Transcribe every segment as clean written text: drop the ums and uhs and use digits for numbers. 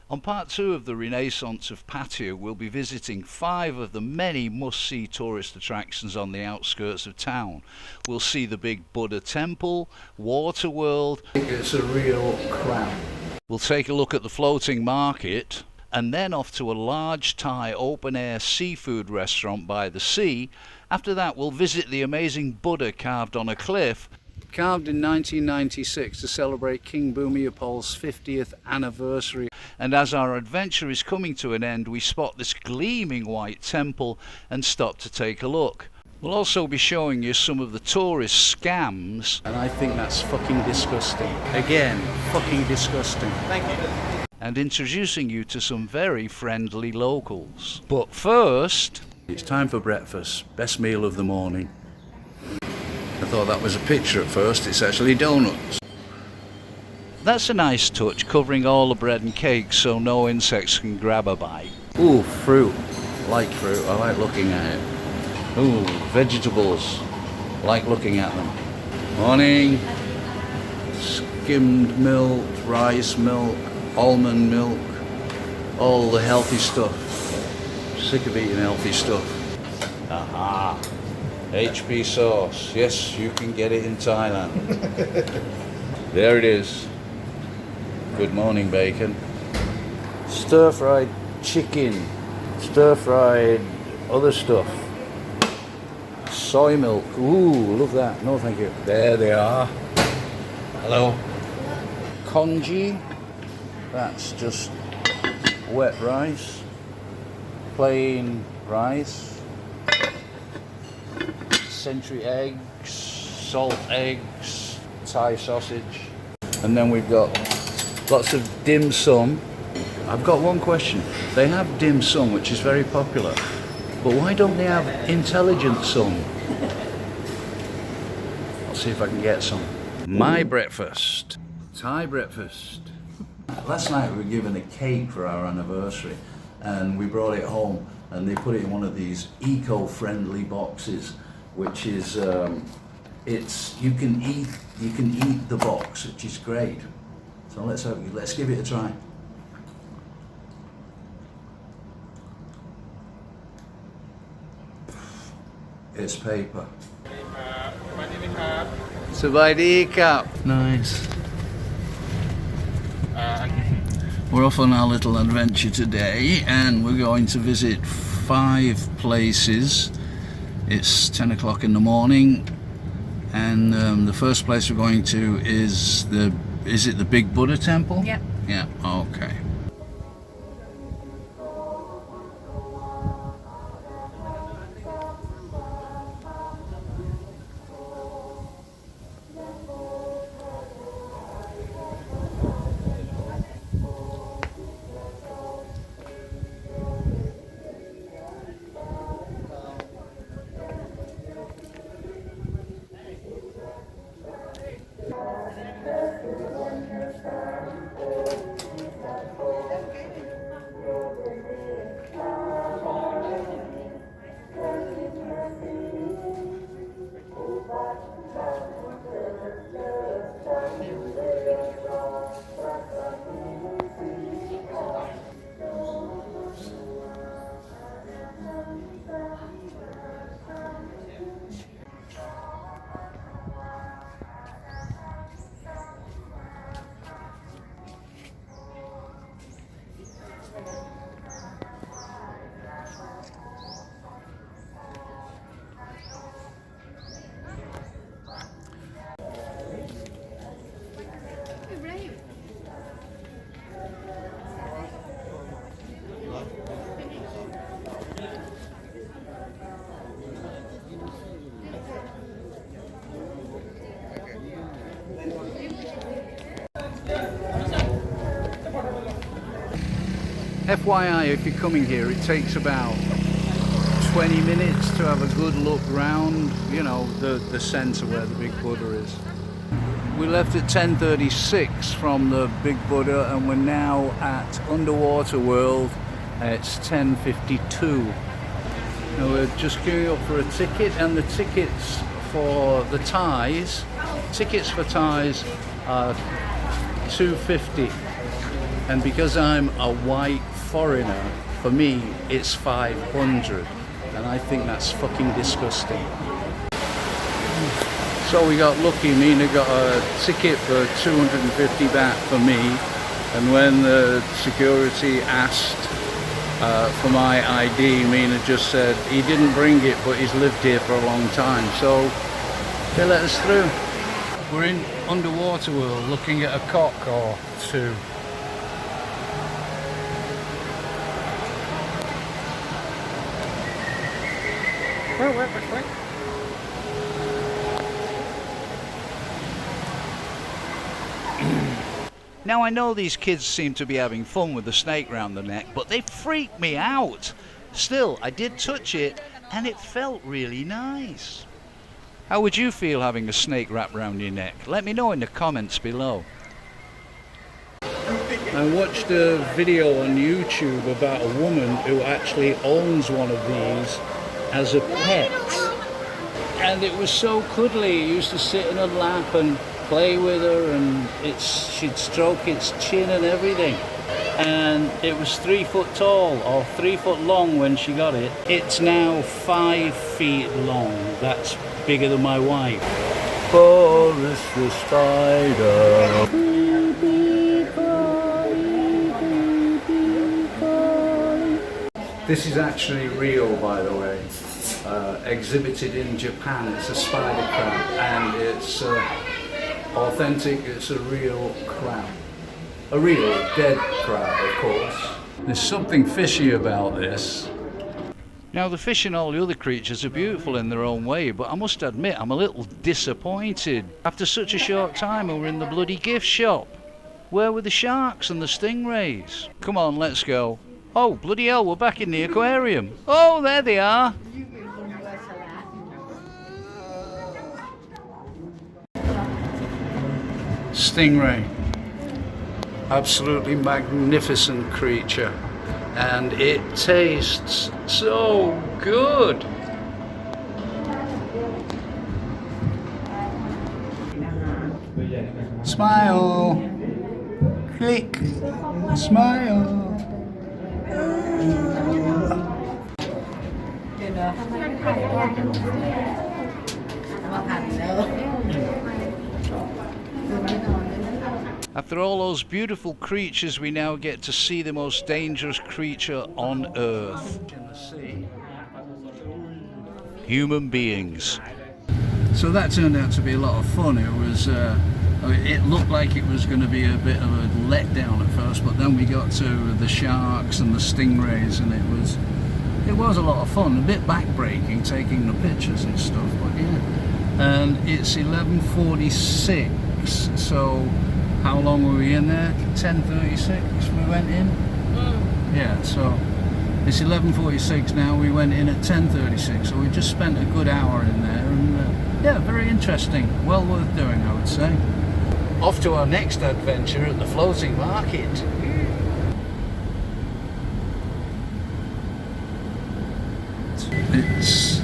On part 2 of the Renaissance of Pattaya, we'll be visiting 5 of the many must-see tourist attractions on the outskirts of town. We'll see the big Buddha temple, water world. It's a real crown. We'll take a look at the floating market, and then off to a large Thai open-air seafood restaurant by the sea. After that, we'll visit the amazing Buddha carved on a cliff, carved in 1996 to celebrate King Bhumibol's 50th anniversary. And as our adventure is coming to an end, we spot this gleaming white temple and stop to take a look. We'll also be showing you some of the tourist scams, and I think that's fucking disgusting. Again, fucking disgusting. Thank you. And introducing you to some very friendly locals. But first, it's time for breakfast. Best meal of the morning. I thought that was a picture at first, it's actually donuts. That's a nice touch, covering all the bread and cake so no insects can grab a bite. Ooh, fruit. I like fruit, I like looking at it. Ooh, vegetables. I like looking at them. Morning. Skimmed milk, rice milk, almond milk, all the healthy stuff. Sick of eating healthy stuff. Aha. HP sauce. Yes, you can get it in Thailand. There it is. Good morning, bacon. Stir-fried chicken. Stir-fried other stuff. Soy milk. Ooh, love that. No, thank you. There they are. Hello. Congee. That's just wet rice. Plain rice. Century eggs, salt eggs, Thai sausage, and then we've got lots of dim sum. I've got one question. They have dim sum, which is very popular, but why don't they have intelligent sum? I'll see if I can get some. My breakfast. Thai breakfast. Last night we were given a cake for our anniversary, and we brought it home, and they put it in one of these eco-friendly boxes, which is it's you can eat the box, which is great. So let's give it a try. It's paper. Sawadee krap. Nice. We're off on our little adventure today, and we're going to visit 5 places. It's 10 o'clock in the morning, and the first place we're going to is it the big Buddha temple? Yeah. Yeah, okay. FYI, if you're coming here, it takes about 20 minutes to have a good look round, you know, the centre where the big Buddha is. We left at 10:36 from the big Buddha, and we're now at Underwater World. It's 10:52. Now we're just queuing up for a ticket, and the tickets for Thais are $250. And because I'm a white foreigner, for me it's 500, and I think that's fucking disgusting. So we got lucky. Mina got a ticket for 250 baht for me, and when the security asked for my ID, Mina just said he didn't bring it, but he's lived here for a long time, so they let us through. We're in underwater world looking at a cock or two. Now I know these kids seem to be having fun with the snake round the neck, but they freaked me out. Still, I did touch it and it felt really nice. How would you feel having a snake wrapped round your neck? Let me know in the comments below. I watched a video on YouTube about a woman who actually owns one of these as a pet. And it was so cuddly. He used to sit in her lap and play with her, and she'd stroke its chin and everything. And it was 3 foot tall or 3 foot long when she got it. It's now 5 feet long. That's bigger than my wife. Boris the spider. This is actually real, by the way. Exhibited in Japan. It's a spider crab, and it's authentic. It's a real crab. A real dead crab, of course. There's something fishy about this. Now the fish and all the other creatures are beautiful in their own way, but I must admit I'm a little disappointed. After such a short time we were in the bloody gift shop. Where were the sharks and the stingrays? Come on, let's go. Oh, bloody hell, we're back in the aquarium. Oh, there they are. Stingray. Absolutely magnificent creature. And it tastes so good. Smile. Click. Smile. After all those beautiful creatures, we now get to see the most dangerous creature on Earth. Human beings. So that turned out to be a lot of fun. It looked like it was going to be a bit of a letdown at first, but then we got to the sharks and the stingrays, and it was a lot of fun. A bit backbreaking taking the pictures and stuff, but yeah. And it's 11:46, so how long were we in there? 10:36 we went in? Yeah, so it's 11:46 now, we went in at 10:36, so we just spent a good hour in there, and yeah, very interesting, well worth doing, I would say. Off to our next adventure at the floating market.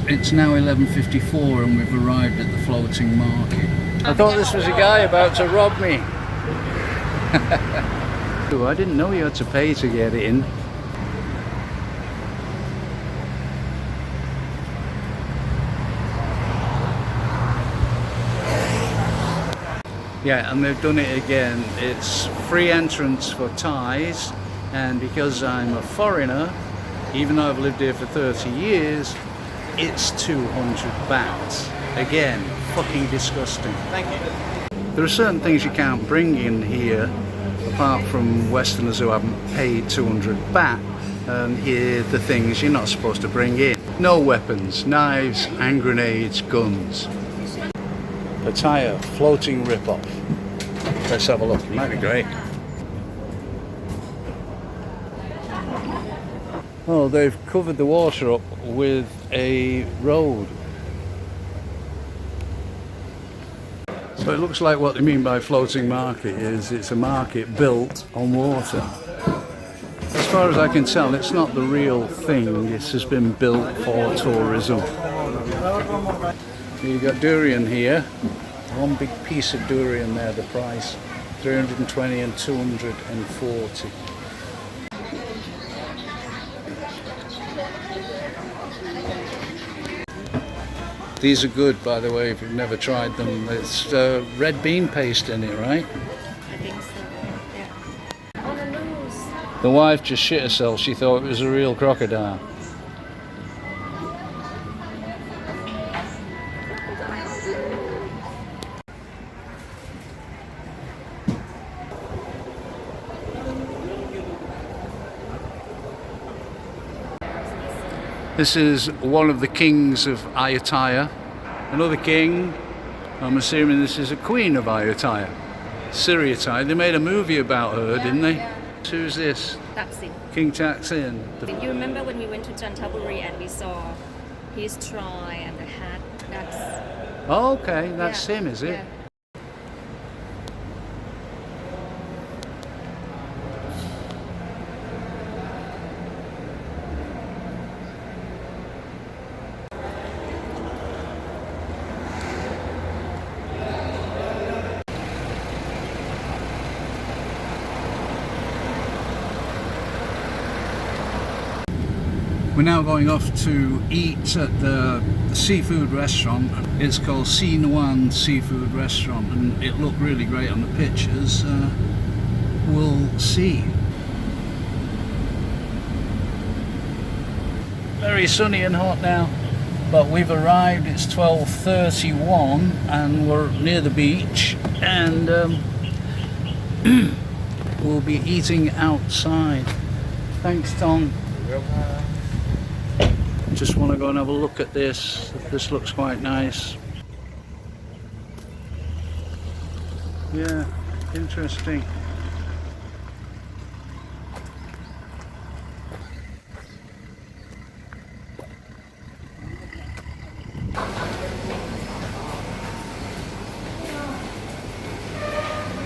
It's now 11:54 and we've arrived at the floating market. I thought this was a guy about to rob me. I didn't know you had to pay to get in. Yeah, and they've done it again. It's free entrance for Thais, and because I'm a foreigner, even though I've lived here for 30 years, it's 200 baht. Again, fucking disgusting. Thank you. There are certain things you can't bring in here, apart from Westerners who haven't paid 200 baht, and here are the things you're not supposed to bring in. No weapons, knives, hand grenades, guns. Pattaya floating rip-off. Let's have a look, it might be great. Oh, they've covered the water up with a road. So it looks like what they mean by floating market is it's a market built on water. As far as I can tell, it's not the real thing. This has been built for tourism. You've got durian here. One big piece of durian there, the price 320 and 240. These are good, by the way, if you've never tried them. It's red bean paste in it, right? I think so, yeah. On the loose. The wife just shit herself. She thought it was a real crocodile. This is one of the kings of Ayutthaya. Another king. I'm assuming this is a queen of Ayutthaya. Siriatai. They made a movie about her, didn't they? Yeah. Who's this? Taksin. King Taksin. You remember when we went to Chantaburi and we saw his tri and the hat? That's Oh, okay, that's him, is it? Yeah. We're now going off to eat at the seafood restaurant. It's called Sinuan Seafood Restaurant, and it looked really great on the pictures. We'll see. Very sunny and hot now, but we've arrived. It's 12:31 and we're near the beach, and we'll be eating outside. Thanks, Tom. Just want to go and have a look at this. This looks quite nice. Yeah, interesting.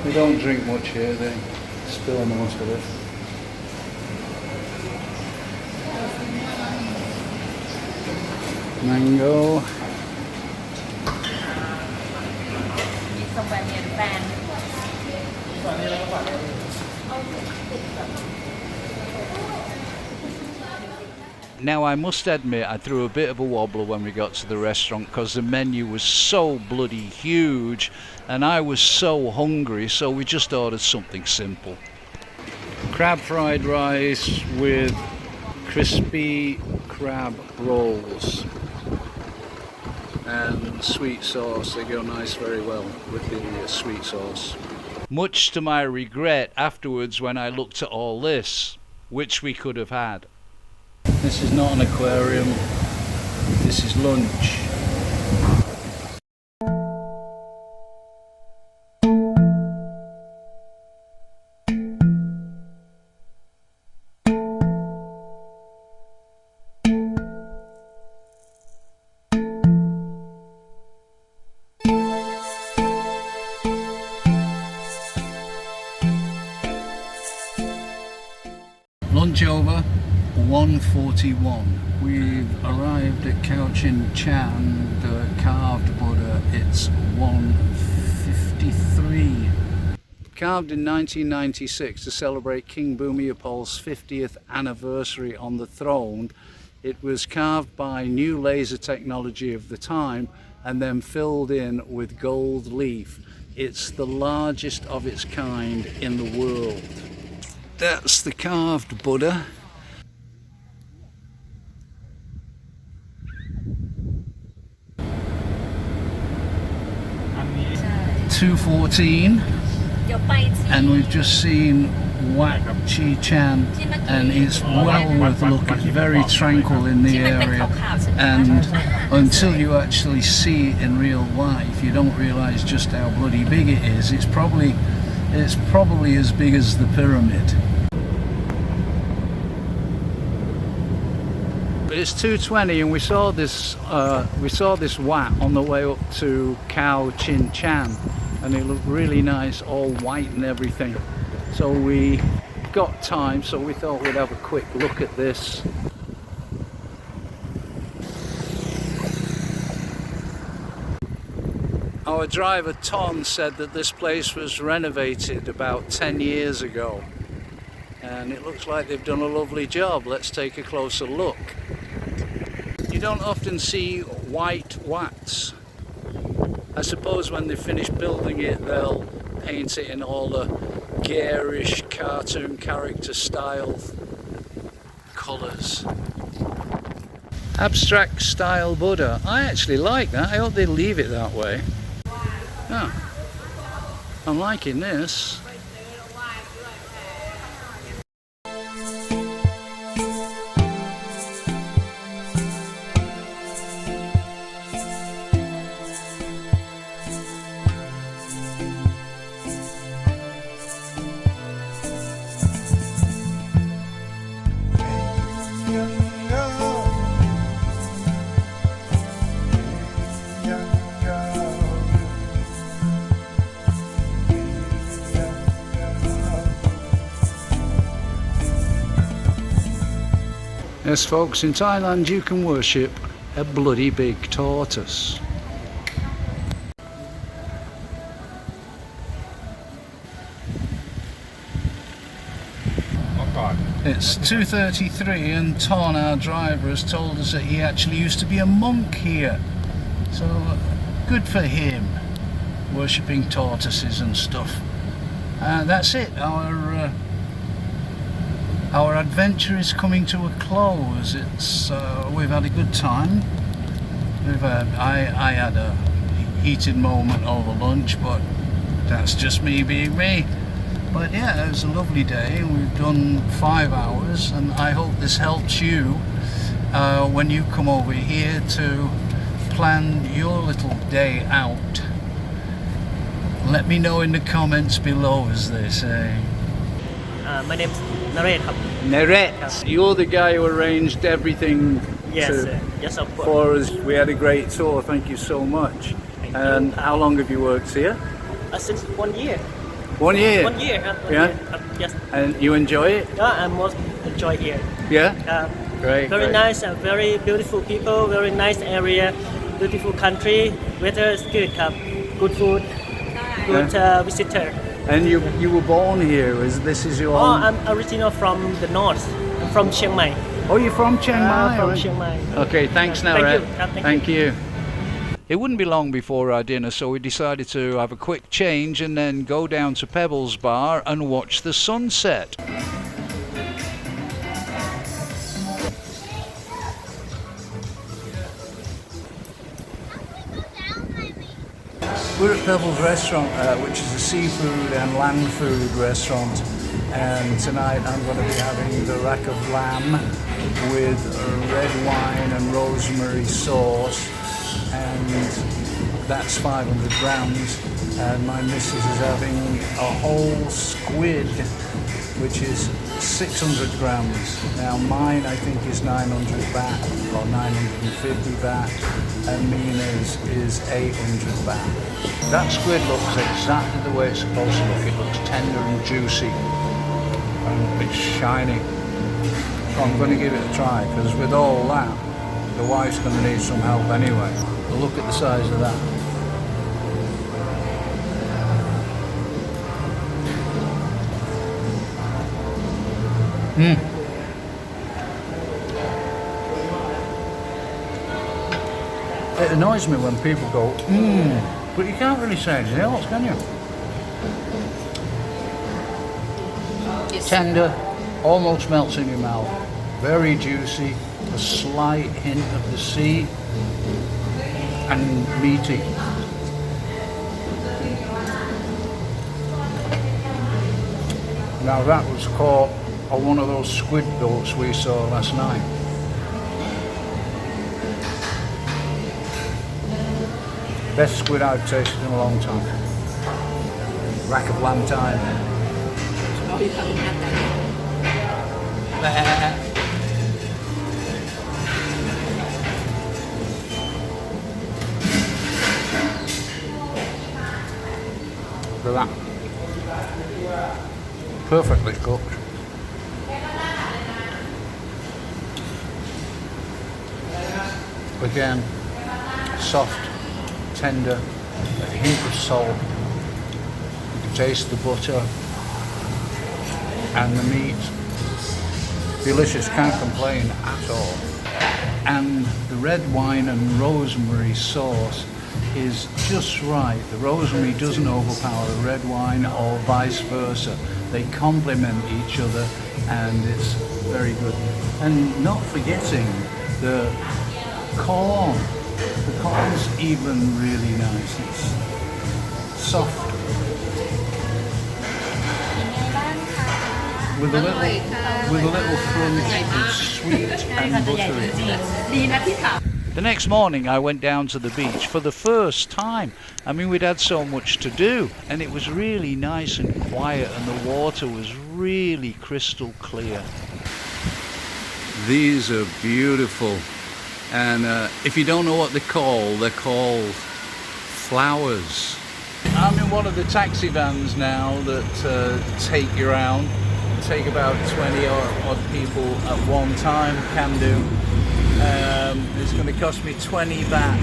They don't drink much here, they spill most of it. Mango. Somewhere near the van. Now I must admit I threw a bit of a wobbler when we got to the restaurant because the menu was so bloody huge and I was so hungry, so we just ordered something simple. Crab fried rice with crispy crab rolls and sweet sauce. They go nice very well with the sweet sauce. Much to my regret afterwards when I looked at all this, which we could have had. This is not an aquarium, this is lunch. Lunch over, 1:41. We've arrived at Khao Chin Chan, the carved Buddha. It's 1:53. Carved in 1996 to celebrate King Bhumibol's 50th anniversary on the throne. It was carved by new laser technology of the time and then filled in with gold leaf. It's the largest of its kind in the world. That's the carved Buddha. $2.14, and we've just seen Wat Chi Chan, and it's well worth a look. It's very tranquil in the area, and until you actually see it in real life, you don't realise just how bloody big it is. It's probably as big as the pyramid. But it's 2:20, and we saw this Wat on the way up to Khao Chin Chan, and it looked really nice, all white and everything. So we got time, so we thought we'd have a quick look at this. Our driver Ton said that this place was renovated about 10 years ago, and it looks like they've done a lovely job. Let's take a closer look. You don't often see white wax. I suppose when they finish building it, they'll paint it in all the garish cartoon character style colours. Abstract style Buddha. I actually like that. I hope they leave it that way. Oh, I'm liking this. Yes folks, in Thailand you can worship a bloody big tortoise. It's 2:33 and Ton, our driver, has told us that he actually used to be a monk here. So good for him, worshipping tortoises and stuff. That's it, our adventure is coming to a close. We've had a good time. I had a heated moment over lunch, but that's just me being me. But yeah, it was a lovely day. We've done 5 hours, and I hope this helps you when you come over here to plan your little day out. Let me know in the comments below, as they say. My name's Naret. Naret, you're the guy who arranged everything Yes, yes, of course. for us. We had a great tour, thank you so much. Thank And you. how long have you worked here? Since 1 year. 1 year? 1 year. Yeah? Year. Yes. And you enjoy it? I most enjoy here. Yeah? Very great. nice and very beautiful people. Very nice area. Beautiful country. Weather is good. Good food. Good visitor. And you were born here, this is your home? I'm original from the north. I'm from Chiang Mai. Oh, you're from Chiang Mai? From Chiang Mai. Okay, thanks Thank Naret. you. Thank you. It wouldn't be long before our dinner, so we decided to have a quick change and then go down to Pebbles Bar and watch the sunset. We're at Pebbles Restaurant, which is a seafood and land food restaurant, and tonight I'm going to be having the rack of lamb with red wine and rosemary sauce, and that's 500 grams, and my missus is having a whole squid, which is 600 grams. Now mine I think is 900 baht or 950 baht, and Mina's is 800 baht. That squid looks exactly the way it's supposed to look. It looks tender and juicy and it's shiny. So I'm going to give it a try, because with all that, the wife's going to need some help anyway. But look at the size of that. It annoys me when people go, but you can't really say anything else, can you? Tender, almost melts in your mouth, very juicy, a slight hint of the sea, and meaty. Now that was caught on one of those squid boats we saw last night. Best squid I've tasted in a long time. Rack of lamb time. Look at that. Perfectly cooked. Again, soft, tender, a hint of salt. You can taste the butter and the meat. Delicious, can't complain at all. And the red wine and rosemary sauce is just right. The rosemary doesn't overpower the red wine or vice versa. They complement each other and it's very good. And not forgetting the corn. The corn's even really nice. It's soft. With a little crunch, it's sweet and buttery. The next morning I went down to the beach for the first time. I mean, we'd had so much to do and it was really nice and quiet and the water was really crystal clear. These are beautiful, and if you don't know what they're called flowers. I'm in one of the taxi vans now that take you around. Take about 20 odd people at one time, can do. It's going to cost me 20 baht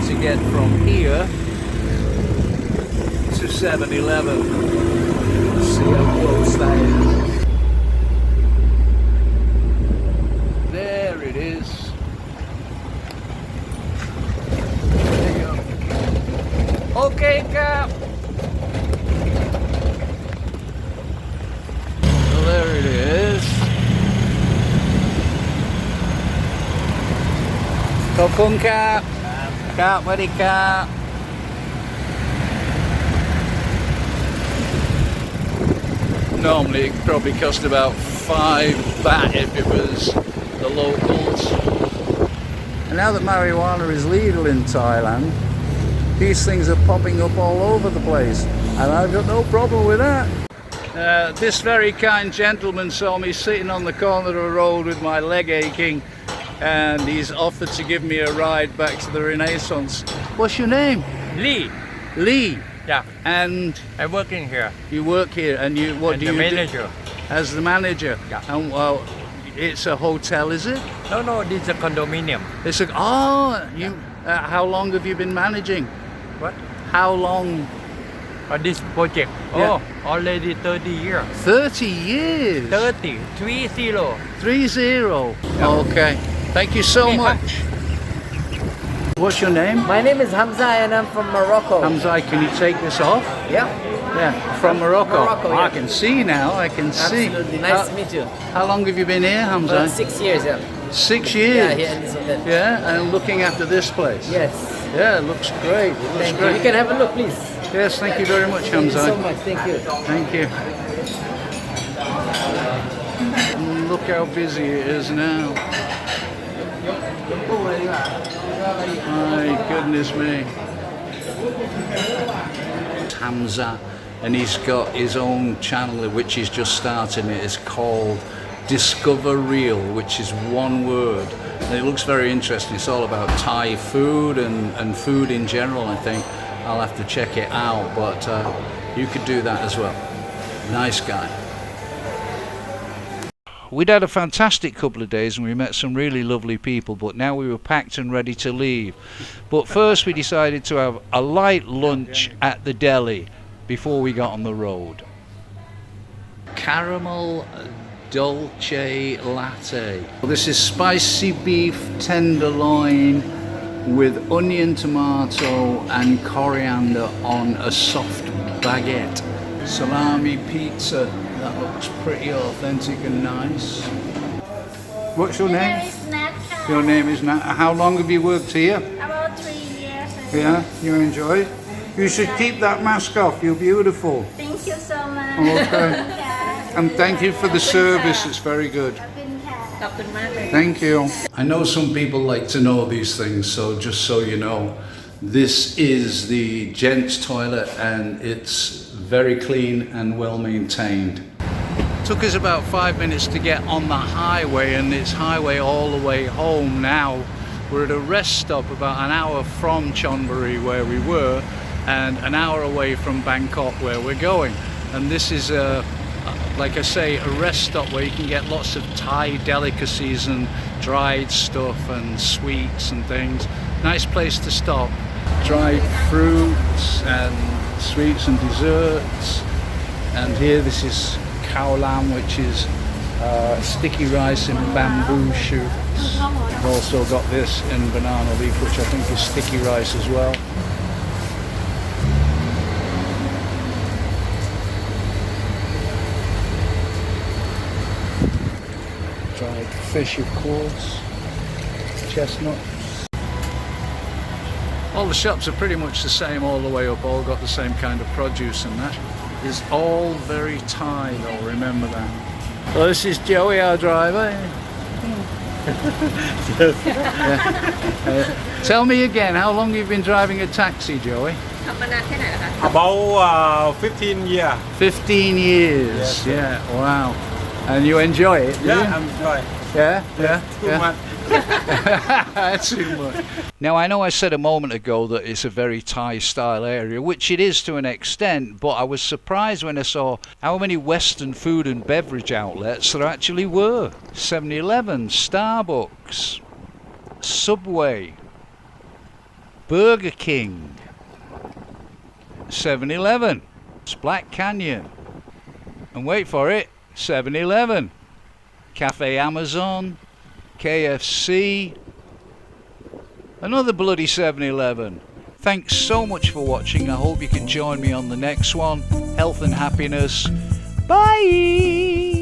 to get from here to 7-Eleven. Let's see how close that is. There it is. There you go. Okay, Cap. There it is. Kokung Cap. Cap, buddy Cap. Normally it probably cost about 5 baht if it was the locals. And now that marijuana is legal in Thailand, these things are popping up all over the place. And I've got no problem with that. This very kind gentleman saw me sitting on the corner of a road with my leg aching and he's offered to give me a ride back to the Renaissance. What's your name? Lee. Lee. Yeah. And I work in here. you work here and you what And do the you manager. do? As the manager? Yeah. And well, it's a hotel, is it? No, this is a condominium. It's a you how long have you been managing? What? How long? This project? Yeah. Oh, already 30 years. 30 years. 30. 30. 30. Okay. Thank you so Okay, much. What's your name? My name is Hamza and I'm from Morocco. Hamza, can you take this off? Yeah, Yeah, from Morocco. Morocco, I yeah. can see now, I can see. absolutely. Nice to meet you. How long have you been here, Hamza? 6 years, yeah. 6 years? Yeah, here in this hotel. Yeah, and looking after this place? Yes. Yeah, it looks great. It looks Thank you. great. You can have a look, please. Yes, thank you very much, Thank you Hamza. so much. Thank you. Thank you. Look how busy it is now. My goodness me. Hamza, and he's got his own channel which he's just starting. It is called Discover Real, which is one word. And it looks very interesting. It's all about Thai food and food in general, I think. I'll have to check it out, but you could do that as well. Nice guy. We'd had a fantastic couple of days and we met some really lovely people, but now we were packed and ready to leave. But first we decided to have a light lunch at the deli before we got on the road. Caramel dolce latte. This is spicy beef tenderloin with onion, tomato and coriander on a soft baguette. Salami pizza. That looks pretty authentic and nice. What's your name? Your name is Nat. How long have you worked here? About 3 years. Yeah, you enjoy it? You should keep that mask off. You're beautiful. Thank you so much. Okay. And thank you for the service. It's very good. Thank you. I know some people like to know these things, so just so you know, this is the gents' toilet and it's very clean and well maintained. Took us about 5 minutes to get on the highway, and it's highway all the way home now. We're at a rest stop about an hour from Chonburi where we were and an hour away from Bangkok where we're going. And this is like I say, a rest stop where you can get lots of Thai delicacies and dried stuff and sweets and things. Nice place to stop. dried fruits and sweets and desserts. And here this is khao lam, which is sticky rice in bamboo shoots. We've also got this in banana leaf, which I think is sticky rice as well. Dried fish, of course. Chestnuts. All the shops are pretty much the same all the way up, all got the same kind of produce, and that is all very Thai though, remember that. So this is Joey, our driver. Tell me again, how long you've been driving a taxi, Joey? ขับมานานแค่ไหนล่ะคะ About 15 years. 15 years, Yes, yeah, wow. And you enjoy it, do you? Yeah, I'm enjoying. Yeah, yeah, Too yeah. much. Too much. Now I know I said a moment ago that it's a very Thai style area, which it is to an extent, but I was surprised when I saw how many Western food and beverage outlets there actually were. 7-Eleven, Starbucks, Subway, Burger King, 7-Eleven, Black Canyon, and wait for it, 7-Eleven, Cafe Amazon, KFC, another bloody 7-Eleven. Thanks so much for watching. I hope you can join me on the next one. Health and happiness. Bye!